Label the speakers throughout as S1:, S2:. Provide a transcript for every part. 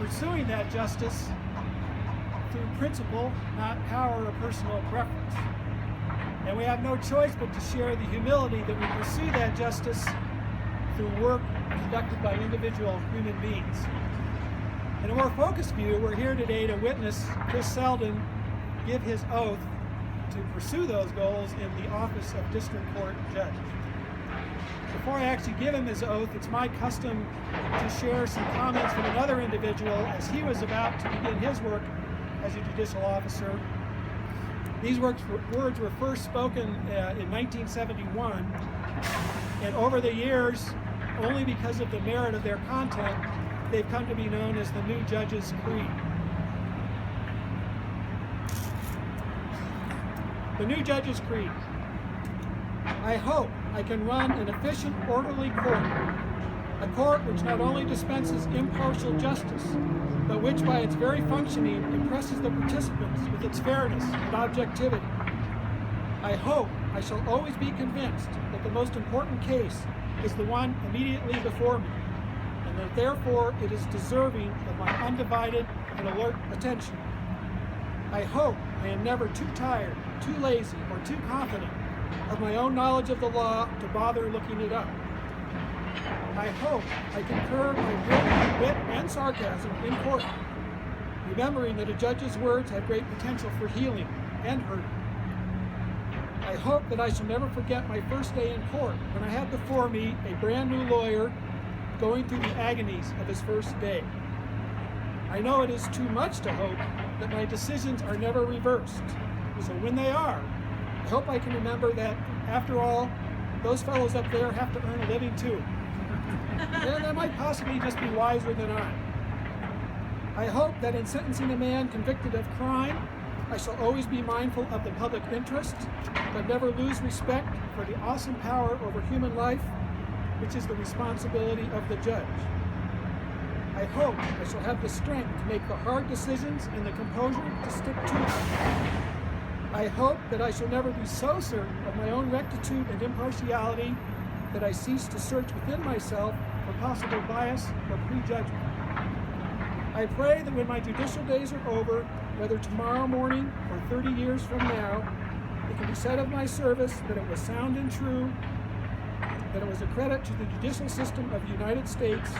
S1: pursuing that justice through principle, not power or personal preference. And we have no choice but to share the humility that we pursue that justice through work conducted by individual human beings. In a more focused view, we're here today to witness Chris Seldin give his oath to pursue those goals in the office of District Court Judge. Before I actually give him his oath, it's my custom to share some comments from another individual as he was about to begin his work as a judicial officer. These words were first spoken in 1971, and over the years, only because of the merit of their content, they've come to be known as the New Judge's Creed. The New Judge's Creed. I hope I can run an efficient, orderly court, a court which not only dispenses impartial justice, but which by its very functioning impresses the participants with its fairness and objectivity. I hope I shall always be convinced that the most important case is the one immediately before me, and that therefore it is deserving of my undivided and alert attention. I hope I am never too tired, too lazy, or too confident of my own knowledge of the law to bother looking it up. I hope I can curb my wit and sarcasm in court, remembering that a judge's words have great potential for healing and hurting. I hope that I shall never forget my first day in court when I had before me a brand new lawyer going through the agonies of his first day. I know it is too much to hope that my decisions are never reversed. So when they are, I hope I can remember that, after all, those fellows up there have to earn a living too. And they might possibly just be wiser than I. I hope that in sentencing a man convicted of crime, I shall always be mindful of the public interest, but never lose respect for the awesome power over human life, which is the responsibility of the judge. I hope I shall have the strength to make the hard decisions and the composure to stick to them. I hope that I shall never be so certain of my own rectitude and impartiality that I cease to search within myself for possible bias or prejudgment. I pray that when my judicial days are over, whether tomorrow morning or 30 years from now, it can be said of my service that it was sound and true, that it was a credit to the judicial system of the United States,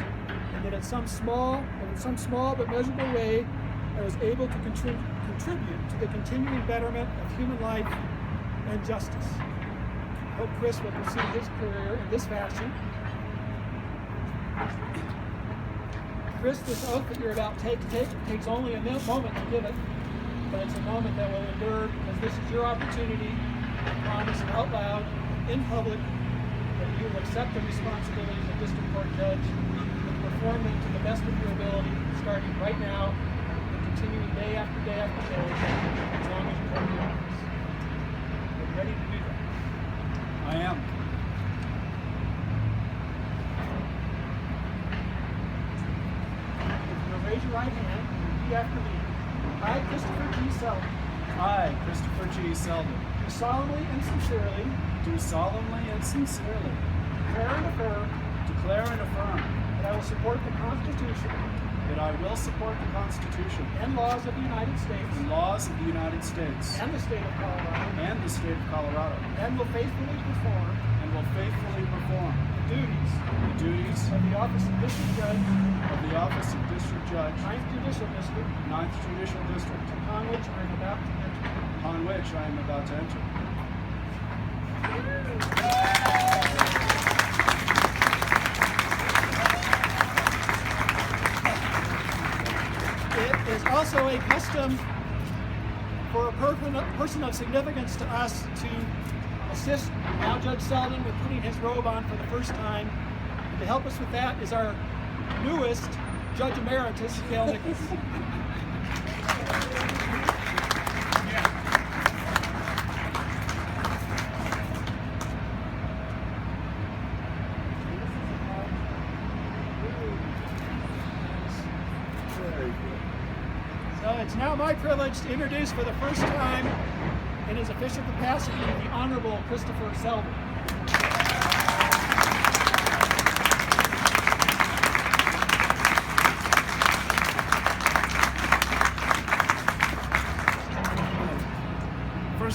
S1: and that in some small but measurable way, I was able to contribute to the continuing betterment of human life and justice. I hope Chris will pursue his career in this fashion. Chris, this oath that you're about to take takes only a moment to give it, but it's a moment that will endure because this is your opportunity to promise out loud, in public, that you will accept the responsibilities of District Court Judge and perform them to the best of your ability, starting right now and continuing day after day after day, as long as you hold the office. Are you ready to do that?
S2: I am.
S1: Raise your right hand and repeat after me. I, Christopher G. Seldin,
S2: I, Christopher G. Seldin,
S1: do solemnly and sincerely
S2: declare and affirm
S1: that I will support the Constitution
S2: that I will support the Constitution
S1: and laws of the United States
S2: and laws of the United States
S1: and the state of Colorado, and will faithfully perform the duties of the office of District Judge, 9th Judicial District, upon which I am about to enter. It is also a custom for a person of significance to us to assist now Judge Seldin with putting his robe on for the first time. And to help us with that is our newest Judge Emeritus, Gail Nichols. So it's now my privilege to introduce for the first time in his official capacity the Honorable Christopher Seldin.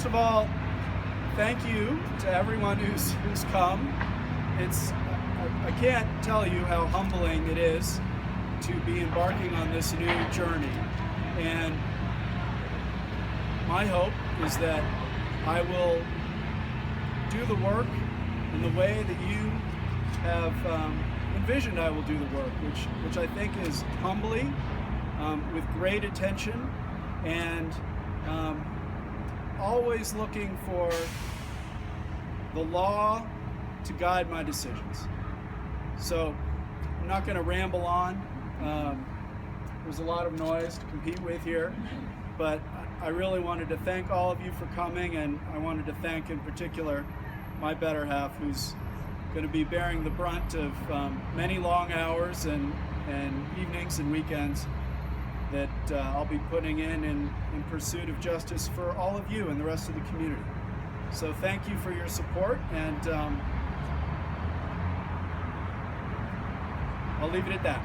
S2: first of all, thank you to everyone who's come. I can't tell you how humbling it is to be embarking on this new journey. And my hope is that I will do the work in the way that you have envisioned I will do the work, which I think is humbly, with great attention, and always looking for the law to guide my decisions. So I'm not going to ramble on. There's a lot of noise to compete with here, but I really wanted to thank all of you for coming, and I wanted to thank in particular my better half, who's going to be bearing the brunt of many long hours and evenings and weekends that I'll be putting in pursuit of justice for all of you and the rest of the community. So thank you for your support, and I'll leave it at that.